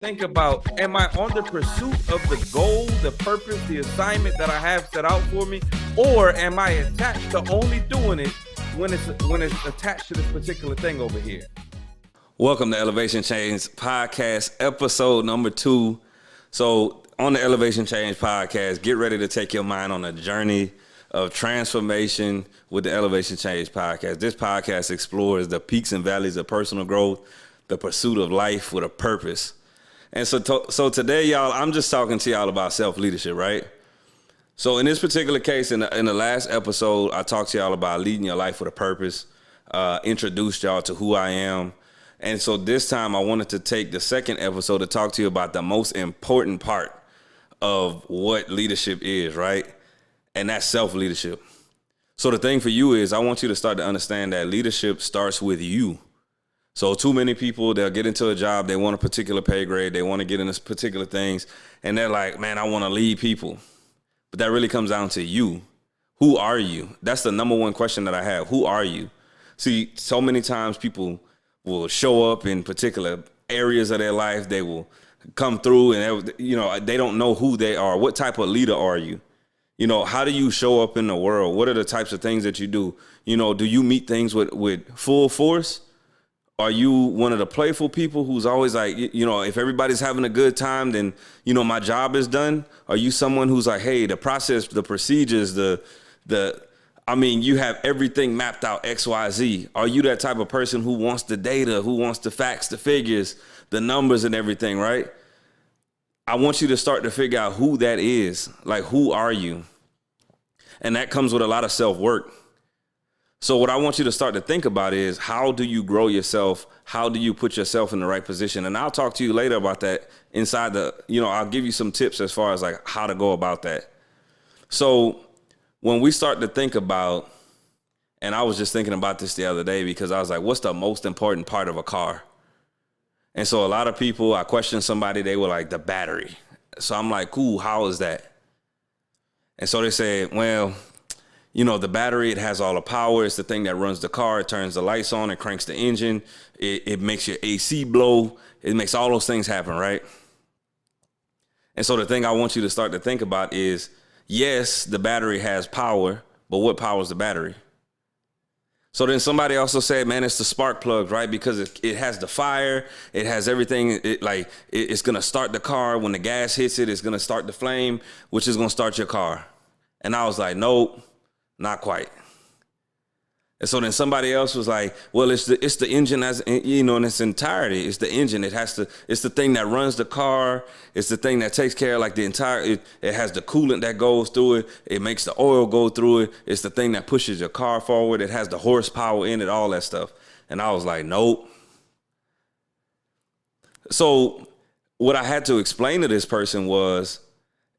think about, am I on the pursuit of the goal, the purpose, the assignment that I have set out for me, or am I attached to only doing it when it's attached to this particular thing over here? Welcome to Elevation Change Podcast, episode number 2. So on the Elevation Change Podcast, get ready to take your mind on a journey of transformation with the Elevation Change Podcast. This podcast explores the peaks and valleys of personal growth, the pursuit of life with a purpose. And so today, y'all, I'm just talking to y'all about self-leadership, right? So in this particular case, in the last episode, I talked to y'all about leading your life with a purpose, introduced y'all to who I am. And so this time I wanted to take the second episode to talk to you about the most important part of what leadership is, right? And that's self-leadership. So the thing for you is I want you to start to understand that leadership starts with you. So too many people, they'll get into a job, they want a particular pay grade, they want to get into particular things, and they're like, man, I want to lead people. But that really comes down to you. Who are you? That's the number one question that I have. Who are you? See, so many times people will show up in particular areas of their life. They will come through and, they don't know who they are. What type of leader are you? How do you show up in the world? What are the types of things that you do? Do you meet things with full force? Are you one of the playful people who's always like, if everybody's having a good time, then, my job is done? Are you someone who's like, hey, the process, the procedures, you have everything mapped out, X, Y, Z. Are you that type of person who wants the data, who wants the facts, the figures, the numbers and everything, right? I want you to start to figure out who that is. Like, who are you? And that comes with a lot of self-work. So what I want you to start to think about is, how do you grow yourself? How do you put yourself in the right position? And I'll talk to you later about that inside I'll give you some tips as far as like how to go about that. So when we start to think about, and I was just thinking about this the other day because I was like, what's the most important part of a car? And so a lot of people, I questioned somebody, they were like, the battery. So I'm like, cool, how is that? And so they said, well, the battery, it has all the power. It's the thing that runs the car. It turns the lights on. It cranks the engine. It makes your AC blow. It makes all those things happen, right? And so the thing I want you to start to think about is, yes, the battery has power, but what powers the battery? So then somebody also said, man, it's the spark plugs, right? Because it has the fire. It has everything. It's going to start the car. When the gas hits it, it's going to start the flame, which is going to start your car. And I was like, nope. Not quite. And so then somebody else was like, well, it's the engine as in its entirety. It's the engine. It's the thing that runs the car. It's the thing that takes care of like the entire, it has the coolant that goes through it. It makes the oil go through it. It's the thing that pushes your car forward. It has the horsepower in it, all that stuff. And I was like, nope. So what I had to explain to this person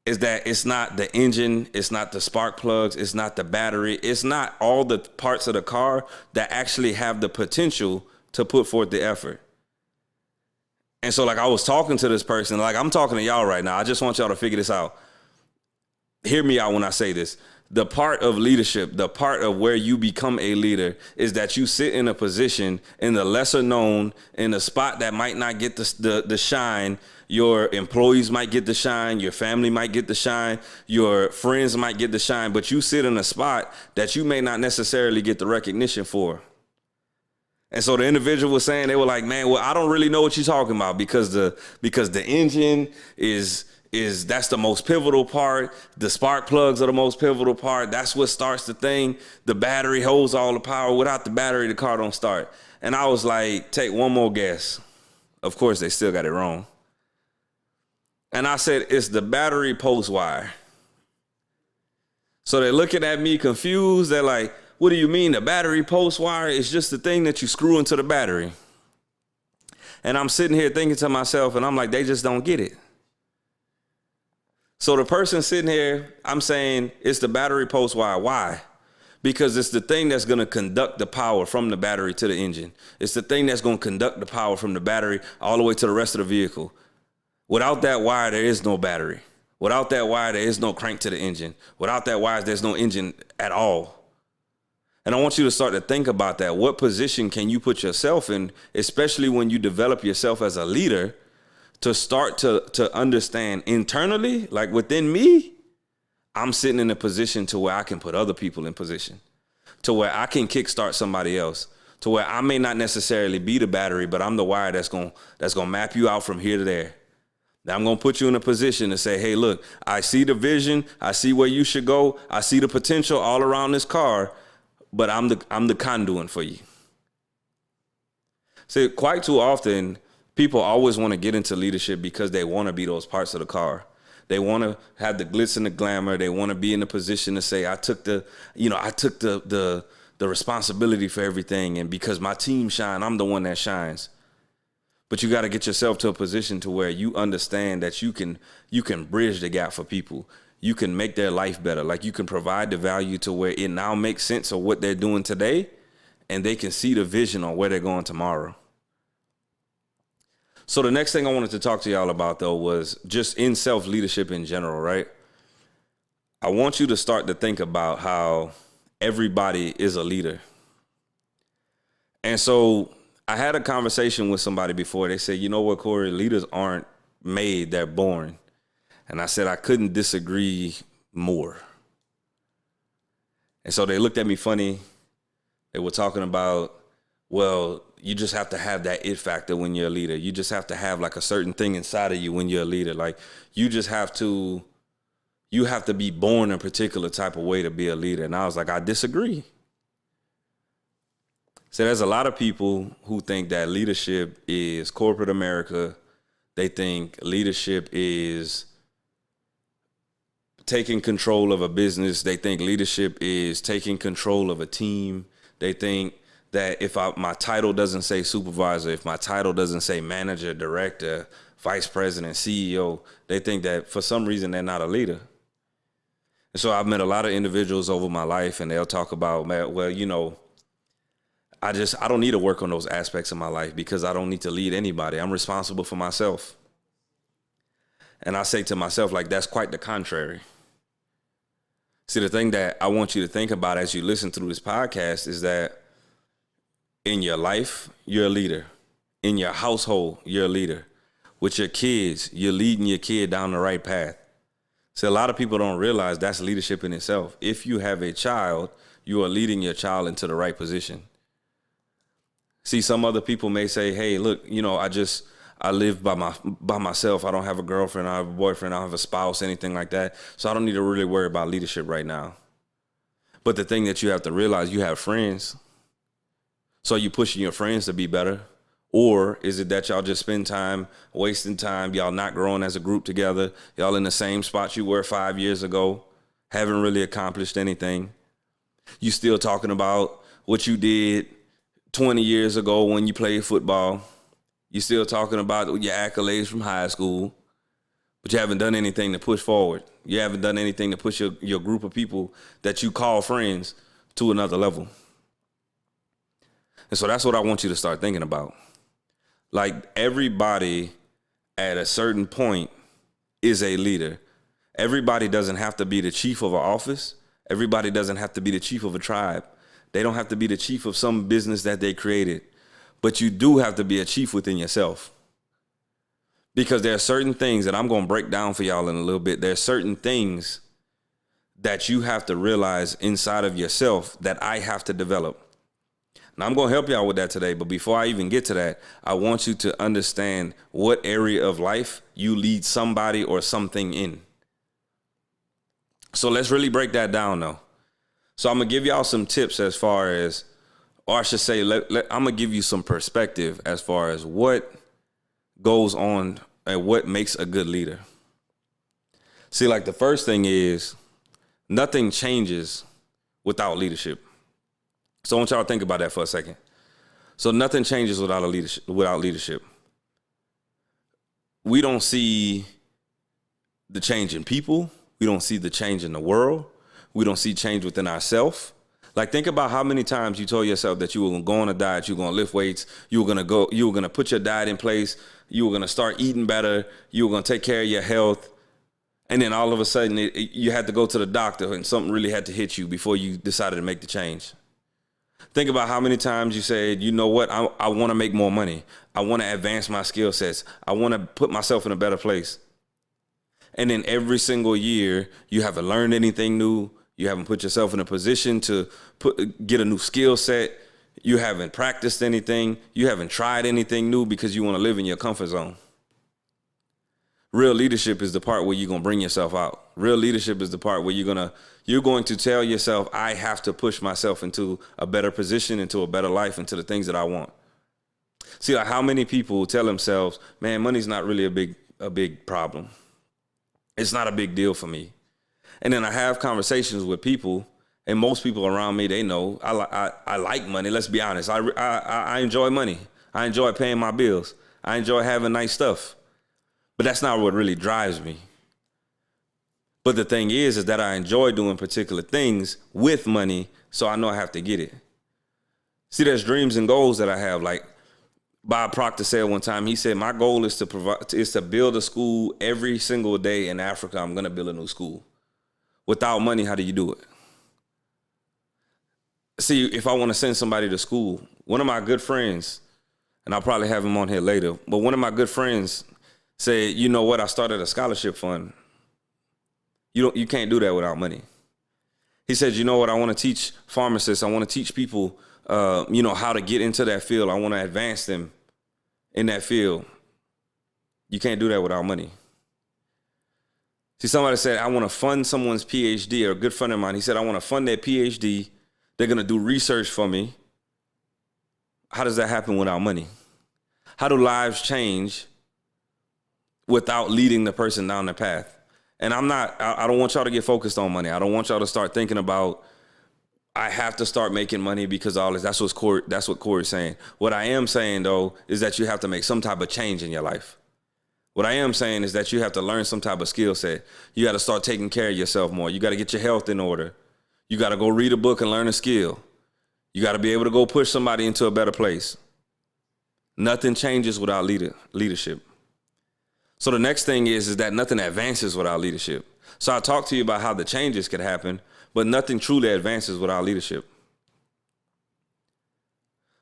is that it's not the engine, it's not the spark plugs, it's not the battery, it's not all the parts of the car that actually have the potential to put forth the effort. And so like I was talking to this person, like I'm talking to y'all right now. I just want y'all to figure this out. Hear me out when I say this. The part of leadership, the part of where you become a leader is that you sit in a position in the lesser known, in a spot that might not get the shine. Your employees might get the shine. Your family might get the shine. Your friends might get the shine. But you sit in a spot that you may not necessarily get the recognition for. And so the individual was saying, they were like, man, well, I don't really know what you're talking about because the engine is that's the most pivotal part. The spark plugs are the most pivotal part. That's what starts the thing. The battery holds all the power. Without the battery, the car don't start. And I was like, take one more guess. Of course, they still got it wrong. And I said, it's the battery post wire. So they're looking at me confused. They're like, what do you mean the battery post wire is just the thing that you screw into the battery? And I'm sitting here thinking to myself, and I'm like, they just don't get it. So the person sitting here, I'm saying it's the battery post wire. Why? Because it's the thing that's going to conduct the power from the battery to the engine. It's the thing that's going to conduct the power from the battery all the way to the rest of the vehicle. Without that wire, there is no battery. Without that wire, there is no crank to the engine. Without that wire, there's no engine at all. And I want you to start to think about that. What position can you put yourself in, especially when you develop yourself as a leader, to start to understand internally, like within me, I'm sitting in a position to where I can put other people in position, to where I can kickstart somebody else, to where I may not necessarily be the battery, but I'm the wire that's gonna map you out from here to there. Now I'm gonna put you in a position to say, hey, look, I see the vision, I see where you should go, I see the potential all around this car, but I'm the conduit for you. See, quite too often, people always want to get into leadership because they want to be those parts of the car. They want to have the glitz and the glamour. They want to be in a position to say, I took the responsibility for everything. And because my team shine, I'm the one that shines. But you got to get yourself to a position to where you understand that you can bridge the gap for people. You can make their life better. Like you can provide the value to where it now makes sense of what they're doing today, and they can see the vision on where they're going tomorrow. So the next thing I wanted to talk to y'all about, though, was just in self-leadership in general, right? I want you to start to think about how everybody is a leader. And so I had a conversation with somebody before. They said, you know what, Corey, leaders aren't made, they're born. And I said I couldn't disagree more. And so they looked at me funny. They were talking about, well, you just have to have that it factor when you're a leader. You just have to have like a certain thing inside of you when you're a leader. Like you have to be born a particular type of way to be a leader. And I was like, I disagree. So there's a lot of people who think that leadership is corporate America. They think leadership is taking control of a business. They think leadership is taking control of a team. They think that if my title doesn't say supervisor, if my title doesn't say manager, director, vice president, CEO, they think that for some reason they're not a leader. And so I've met a lot of individuals over my life, and they'll talk about, well, you know, I don't need to work on those aspects of my life because I don't need to lead anybody. I'm responsible for myself. And I say to myself, like, that's quite the contrary. See, the thing that I want you to think about as you listen through this podcast is that in your life, you're a leader. In your household, you're a leader. With your kids, you're leading your kid down the right path. So a lot of people don't realize that's leadership in itself. If you have a child, you are leading your child into the right position. See, some other people may say, hey, look, you know, I live by myself. I don't have a girlfriend. I have a boyfriend. I don't have a spouse, anything like that. So I don't need to really worry about leadership right now. But the thing that you have to realize, you have friends. So you pushing your friends to be better? Or is it that y'all just spend time wasting time, y'all not growing as a group together, y'all in the same spot you were 5 years ago, haven't really accomplished anything? You still talking about what you did 20 years ago when you played football. You still talking about your accolades from high school, but you haven't done anything to push forward. You haven't done anything to push your group of people that you call friends to another level. And so that's what I want you to start thinking about. Like, everybody at a certain point is a leader. Everybody doesn't have to be the chief of an office. Everybody doesn't have to be the chief of a tribe. They don't have to be the chief of some business that they created. But you do have to be a chief within yourself. Because there are certain things that I'm going to break down for y'all in a little bit. There are certain things that you have to realize inside of yourself that I have to develop. Now, I'm going to help y'all with that today, but before I even get to that, I want you to understand what area of life you lead somebody or something in. So let's really break that down, though. So I'm going to give y'all some tips as far as, or I should say, I'm going to give you some perspective as far as what goes on and what makes a good leader. See, like, the first thing is nothing changes without leadership. So I want y'all to think about that for a second. So nothing changes without leadership. We don't see the change in people. We don't see the change in the world. We don't see change within ourselves. Like, think about how many times you told yourself that you were going to go on a diet, you were going to lift weights, you were going to put your diet in place, you were going to start eating better, you were going to take care of your health, and then all of a sudden you had to go to the doctor and something really had to hit you before you decided to make the change. Think about how many times you said, you know what, I want to make more money. I want to advance my skill sets. I want to put myself in a better place. And then every single year, you haven't learned anything new. You haven't put yourself in a position to get a new skill set. You haven't practiced anything. You haven't tried anything new because you want to live in your comfort zone. Real leadership is the part where you're going to bring yourself out. Real leadership is the part where you're going to tell yourself, I have to push myself into a better position, into a better life, into the things that I want. See, like how many people tell themselves, man, money's not really a big problem. It's not a big deal for me. And then I have conversations with people, and most people around me, they know I like money. Let's be honest. I enjoy money. I enjoy paying my bills. I enjoy having nice stuff. But that's not what really drives me. But the thing is that I enjoy doing particular things with money, so I know I have to get it. See, there's dreams and goals that I have. Like Bob Proctor said one time, he said, my goal is to build a school every single day in Africa. I'm going to build a new school. Without money, how do you do it? See, if I want to send somebody to school, one of my good friends, and I'll probably have him on here later, but one of my good friends said, you know what, I started a scholarship fund. You can't do that without money. He said, you know what, I want to teach pharmacists, I want to teach people, how to get into that field. I want to advance them in that field. You can't do that without money. See, somebody said, I want to fund someone's PhD, or a good friend of mine, he said, I want to fund their PhD. They're going to do research for me. How does that happen without money? How do lives change without leading the person down the path? And I don't want y'all to get focused on money. I don't want y'all to start thinking about, I have to start making money because all this. That's what Corey's saying. What I am saying, though, is that you have to make some type of change in your life. What I am saying is that you have to learn some type of skill set. You got to start taking care of yourself more. You got to get your health in order. You got to go read a book and learn a skill. You got to be able to go push somebody into a better place. Nothing changes without leadership. So the next thing is that nothing advances without leadership. So I talked to you about how the changes could happen, but nothing truly advances without leadership.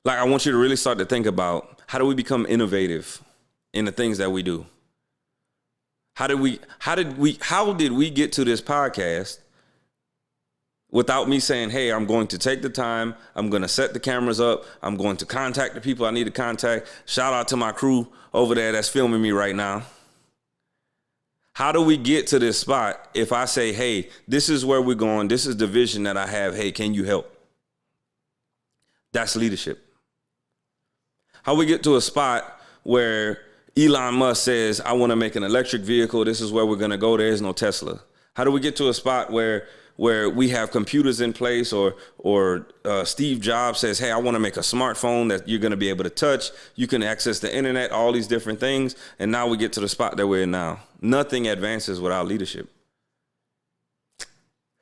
Like, I want you to really start to think about, how do we become innovative in the things that we do? How did we get to this podcast without me saying, hey, I'm going to take the time, I'm going to set the cameras up, I'm going to contact the people I need to contact. Shout out to my crew over there that's filming me right now. How do we get to this spot if I say, hey, this is where we're going, this is the vision that I have, hey, can you help? That's leadership. How we get to a spot where Elon Musk says, I want to make an electric vehicle, this is where we're going to go, there is no Tesla. How do we get to a spot where we have computers in place, or Steve Jobs says, hey, I want to make a smartphone that you're going to be able to touch. You can access the internet, all these different things. And now we get to the spot that we're in now. Nothing advances without leadership.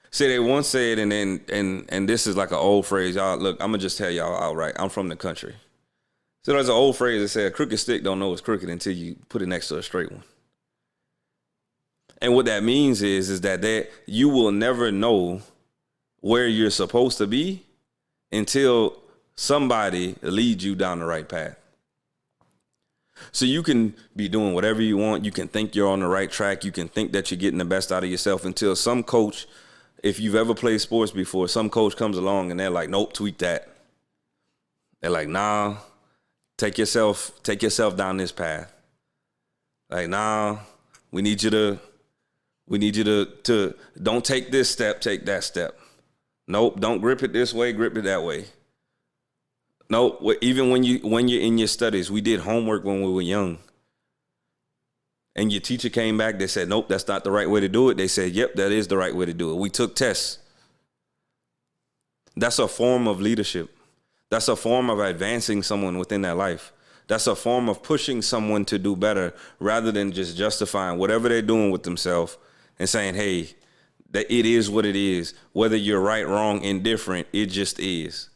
See, they once said, and this is like an old phrase. Y'all, look, I'm going to just tell y'all outright. I'm from the country. So there's an old phrase that said, a crooked stick don't know it's crooked until you put it next to a straight one. And what that means is that you will never know where you're supposed to be until somebody leads you down the right path. So you can be doing whatever you want. You can think you're on the right track. You can think that you're getting the best out of yourself until some coach, if you've ever played sports before, some coach comes along and they're like, nope, tweak that. They're like, nah, take yourself down this path. Like, nah, we need you to don't take this step, take that step. Nope, don't grip it this way, grip it that way. Nope, even when you're in your studies, we did homework when we were young. And your teacher came back, they said, nope, that's not the right way to do it. They said, yep, that is the right way to do it. We took tests. That's a form of leadership. That's a form of advancing someone within their life. That's a form of pushing someone to do better rather than just justifying whatever they're doing with themselves and saying, hey, that it is what it is. Whether you're right, wrong, indifferent, it just is.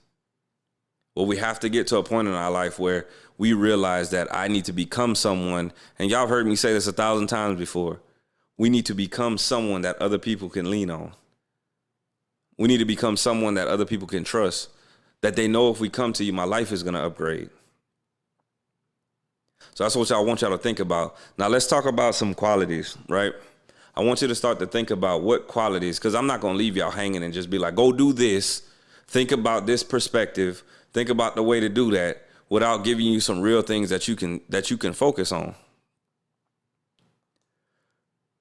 Well, we have to get to a point in our life where we realize that I need to become someone, and y'all have heard me say this 1,000 times before. We need to become someone that other people can lean on. We need to become someone that other people can trust. that they know if we come to you, my life is going to upgrade. So that's what I want y'all to think about. Now let's talk about some qualities, right? I want you to start to think about what qualities, because I'm not going to leave y'all hanging and just be like, go do this. Think about this perspective. Think about the way to do that without giving you some real things that you can focus on.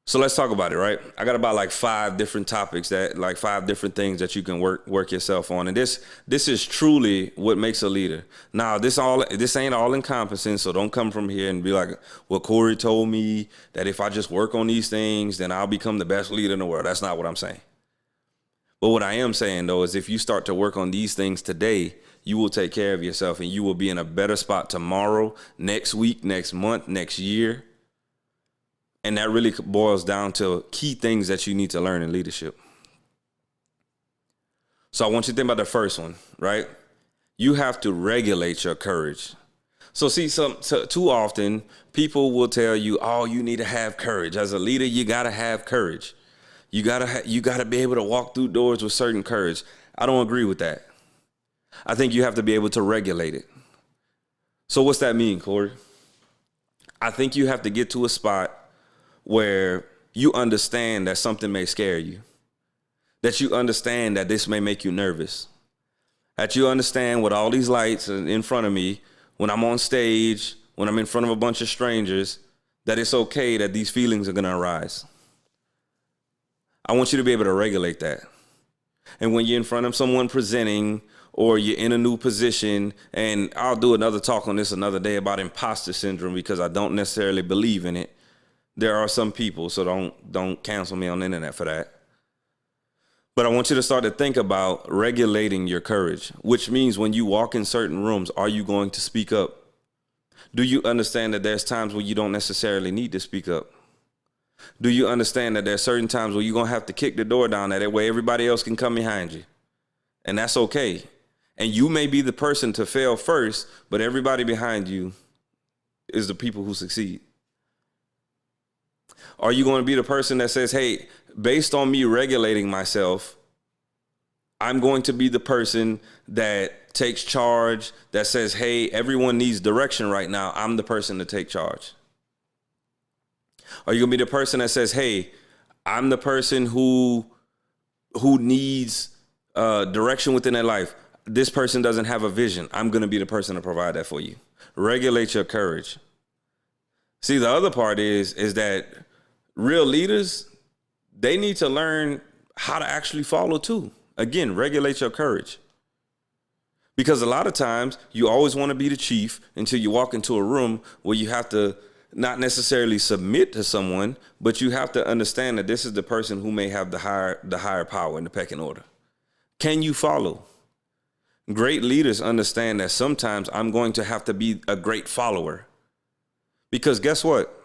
So let's talk about it, right? I got about like 5 different topics like 5 different things that you can work yourself on. And this is truly what makes a leader. Now, this ain't all encompassing, so don't come from here and be like, well, Corey told me that if I just work on these things, then I'll become the best leader in the world. That's not what I'm saying. But what I am saying, though, is if you start to work on these things today, you will take care of yourself and you will be in a better spot tomorrow, next week, next month, next year. And that really boils down to key things that you need to learn in leadership. So I want you to think about the first one, right? You have to regulate your courage. So see, too often people will tell you, oh, you need to have courage. As a leader, you got to have courage. You got to be able to walk through doors with certain courage. I don't agree with that. I think you have to be able to regulate it. So what's that mean, Corey? I think you have to get to a spot where you understand that something may scare you, that you understand that this may make you nervous, that you understand with all these lights in front of me, when I'm on stage, when I'm in front of a bunch of strangers, that it's okay that these feelings are going to arise. I want you to be able to regulate that. And when you're in front of someone presenting or you're in a new position, and I'll do another talk on this another day about imposter syndrome because I don't necessarily believe in it. There are some people, so don't cancel me on the internet for that. But I want you to start to think about regulating your courage, which means when you walk in certain rooms, are you going to speak up? Do you understand that there's times where you don't necessarily need to speak up? Do you understand that there's certain times where you're going to have to kick the door down that way everybody else can come behind you? And that's okay. And you may be the person to fail first, but everybody behind you is the people who succeed. Are you going to be the person that says, hey, based on me regulating myself, I'm going to be the person that takes charge, that says, hey, everyone needs direction right now. I'm the person to take charge. Are you going to be the person that says, hey, I'm the person who needs direction within their life. This person doesn't have a vision. I'm going to be the person to provide that for you. Regulate your courage. See, the other part is that real leaders, they need to learn how to actually follow too. Again, regulate your courage. Because a lot of times you always want to be the chief until you walk into a room where you have to not necessarily submit to someone, but you have to understand that this is the person who may have the higher power in the pecking order. Can you follow? Great leaders understand that sometimes I'm going to have to be a great follower. Because guess what?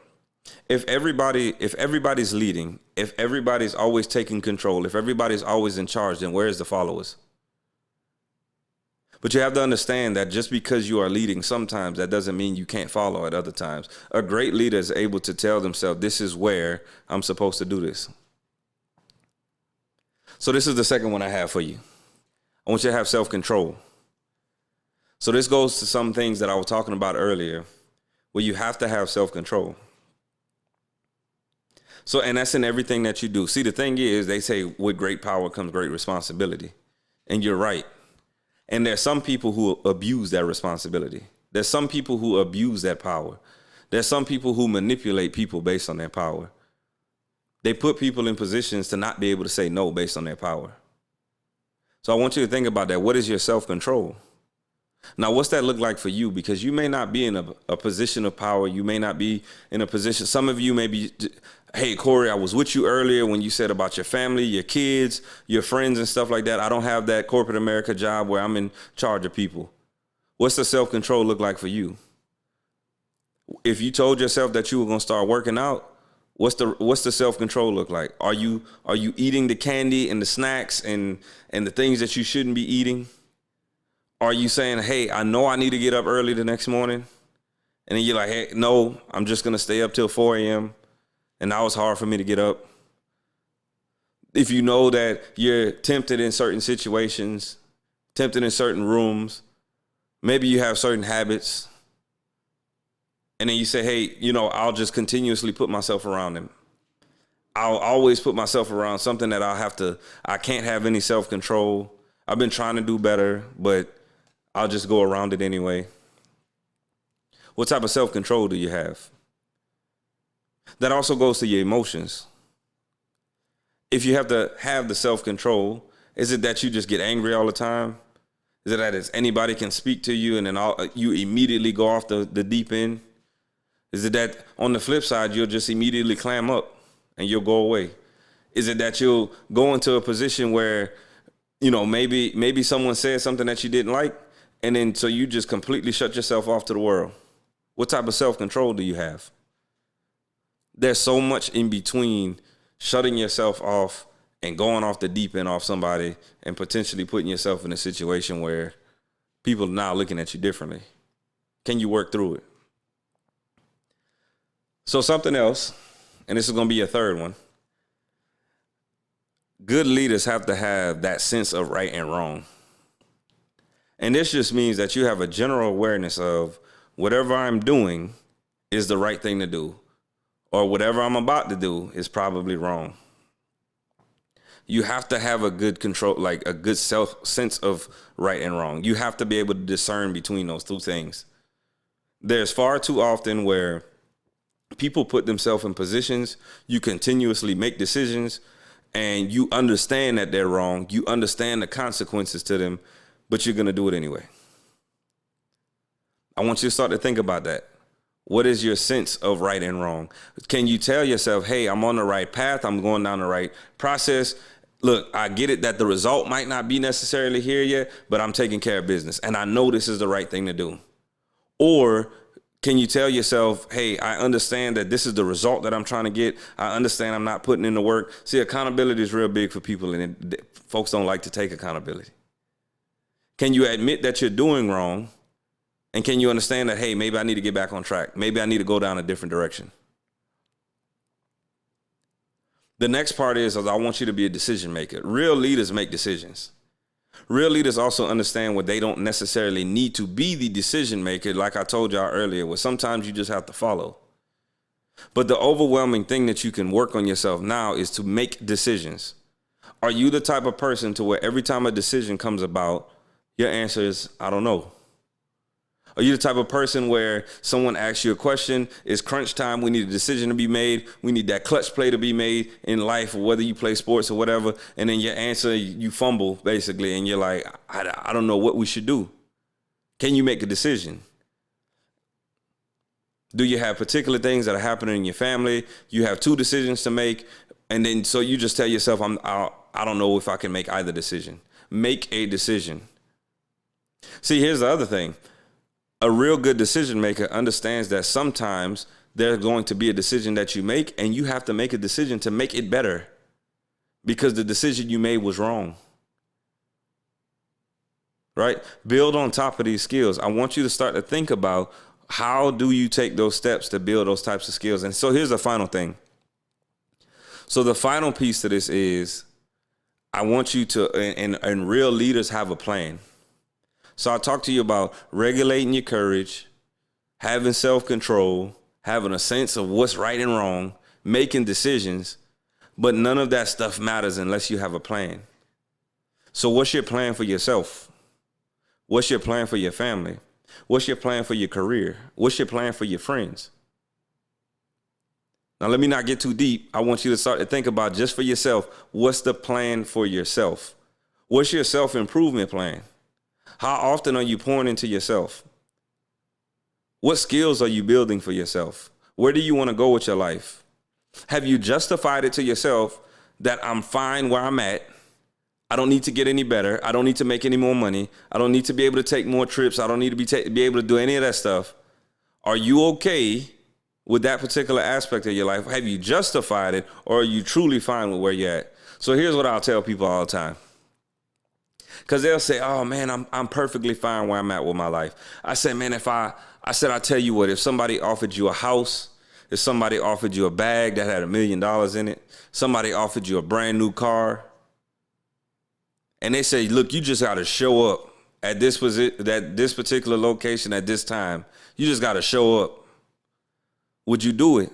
If everybody's leading, if everybody's always taking control, if everybody's always in charge, then where's the followers? But you have to understand that just because you are leading sometimes, that doesn't mean you can't follow at other times. A great leader is able to tell themselves, this is where I'm supposed to do this. So this is the second one I have for you. I want you to have self-control. So this goes to some things that I was talking about earlier, where you have to have self-control. So, and that's in everything that you do. See, the thing is, they say with great power comes great responsibility. And you're right. And there's some people who abuse that responsibility. There's some people who abuse that power. There's some people who manipulate people based on their power. They put people in positions to not be able to say no based on their power. So I want you to think about that. What is your self-control? Now, what's that look like for you? Because you may not be in a position of power. You may not be in a position. Some of you may be, hey, Corey, I was with you earlier when you said about your family, your kids, your friends and stuff like that. I don't have that corporate America job where I'm in charge of people. What's the self-control look like for you? If you told yourself that you were going to start working out, what's the self-control look like? Are you eating the candy and the snacks and the things that you shouldn't be eating? Are you saying, hey, I know I need to get up early the next morning? And then you're like, hey, no, I'm just going to stay up till 4 a.m. And now it's hard for me to get up. If you know that you're tempted in certain situations tempted in certain rooms. Maybe you have certain habits. And then you say, hey, I'll just continuously put myself around them. I'll always put myself around something that I can't have any self-control. I've been trying to do better, but I'll just go around it anyway. What type of self-control do you have? That also goes to your emotions. If you have to have the self-control, is it that you just get angry all the time? Is it that anybody can speak to you and then you immediately go off the deep end? Is it that on the flip side, you'll just immediately clam up and you'll go away? Is it that you'll go into a position where, maybe someone said something that you didn't like, and then so you just completely shut yourself off to the world? What type of self-control do you have? There's so much in between shutting yourself off and going off the deep end off somebody and potentially putting yourself in a situation where people are now looking at you differently. Can you work through it? So something else, and this is going to be your third one. Good leaders have to have that sense of right and wrong. And this just means that you have a general awareness of whatever I'm doing is the right thing to do, or whatever I'm about to do is probably wrong. You have to have a good control, like a good sense of right and wrong. You have to be able to discern between those two things. There's far too often where people put themselves in positions, you continuously make decisions, and you understand that they're wrong. You understand the consequences to them, but you're going to do it anyway. I want you to start to think about that. What is your sense of right and wrong? Can you tell yourself, hey, I'm on the right path, I'm going down the right process? Look, I get it that the result might not be necessarily here yet, but I'm taking care of business, and I know this is the right thing to do. Or can you tell yourself, hey, I understand that this is the result that I'm trying to get. I understand I'm not putting in the work. See, accountability is real big for people, and folks don't like to take accountability. Can you admit that you're doing wrong? And can you understand that, hey, maybe I need to get back on track. Maybe I need to go down a different direction. The next part is I want you to be a decision maker. Real leaders make decisions. Real leaders also understand what they don't necessarily need to be the decision maker, like I told y'all earlier, where sometimes you just have to follow. But the overwhelming thing that you can work on yourself now is to make decisions. Are you the type of person to where every time a decision comes about, your answer is, I don't know? Are you the type of person where someone asks you a question, it's crunch time, we need a decision to be made, we need that clutch play to be made in life, whether you play sports or whatever, and then your answer, you fumble, basically, and you're like, I don't know what we should do. Can you make a decision? Do you have particular things that are happening in your family? You have two decisions to make, and then so you just tell yourself, I don't know if I can make either decision. Make a decision. See, here's the other thing. A real good decision maker understands that sometimes there's going to be a decision that you make, and you have to make a decision to make it better because the decision you made was wrong. Right? Build on top of these skills. I want you to start to think about how do you take those steps to build those types of skills. And so here's the final thing. So the final piece to this is I want you to, and real leaders have a plan. So I talked to you about regulating your courage, having self-control, having a sense of what's right and wrong, making decisions, but none of that stuff matters unless you have a plan. So what's your plan for yourself? What's your plan for your family? What's your plan for your career? What's your plan for your friends? Now, let me not get too deep. I want you to start to think about just for yourself, what's the plan for yourself? What's your self-improvement plan? How often are you pouring into yourself? What skills are you building for yourself? Where do you want to go with your life? Have you justified it to yourself that I'm fine where I'm at? I don't need to get any better. I don't need to make any more money. I don't need to be able to take more trips. I don't need to be able to do any of that stuff. Are you okay with that particular aspect of your life? Have you justified it, or are you truly fine with where you're at? So here's what I'll tell people all the time. Because they'll say, oh, man, I'm perfectly fine where I'm at with my life. I said, man, I tell you what, if somebody offered you a house, if somebody offered you a bag that had $1 million in it, somebody offered you a brand new car, and they say, look, you just got to show up at this particular location at this time. You just got to show up. Would you do it?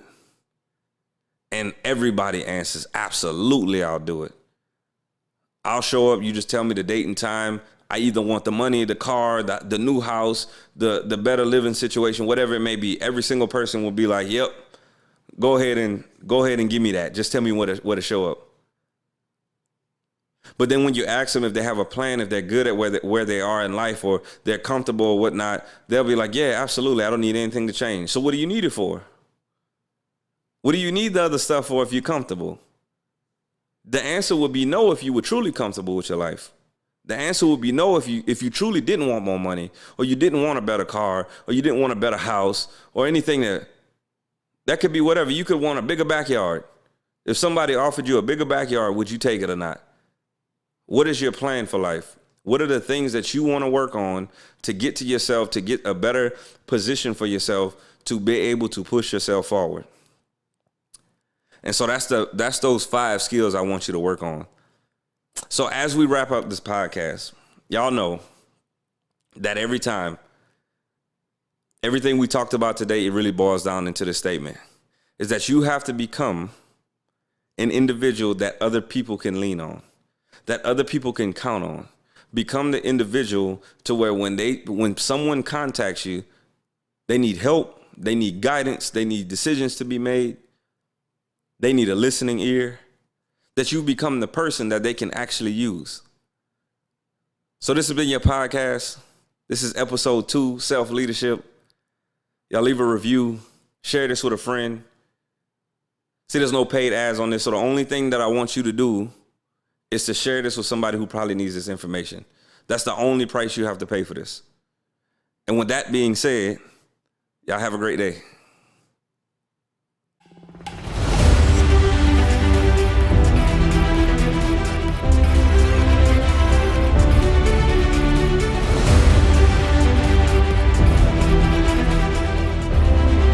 And everybody answers, absolutely, I'll do it. I'll show up. You just tell me the date and time. I either want the money, the car, the new house, the better living situation, whatever it may be. Every single person will be like, yep, go ahead and give me that. Just tell me where to show up. But then when you ask them if they have a plan, if they're good at where they are in life or they're comfortable or whatnot, they'll be like, yeah, absolutely. I don't need anything to change. So what do you need it for? What do you need the other stuff for if you're comfortable? The answer would be no if you were truly comfortable with your life. The answer would be no if you truly didn't want more money, or you didn't want a better car, or you didn't want a better house, or anything that could be whatever. You could want a bigger backyard. If somebody offered you a bigger backyard, would you take it or not? What is your plan for life? What are the things that you want to work on to get to yourself, to get a better position for yourself, to be able to push yourself forward? And so that's those 5 skills I want you to work on. So as we wrap up this podcast, y'all know that everything we talked about today, it really boils down into the statement, is that you have to become an individual that other people can lean on, that other people can count on. Become the individual to where when someone contacts you, they need help, they need guidance, they need decisions to be made, they need a listening ear, that you become the person that they can actually use. So this has been your podcast. This is episode 2, self-leadership. Y'all leave a review, share this with a friend. See, there's no paid ads on this, so the only thing that I want you to do is to share this with somebody who probably needs this information. That's the only price you have to pay for this. And with that being said, y'all have a great day.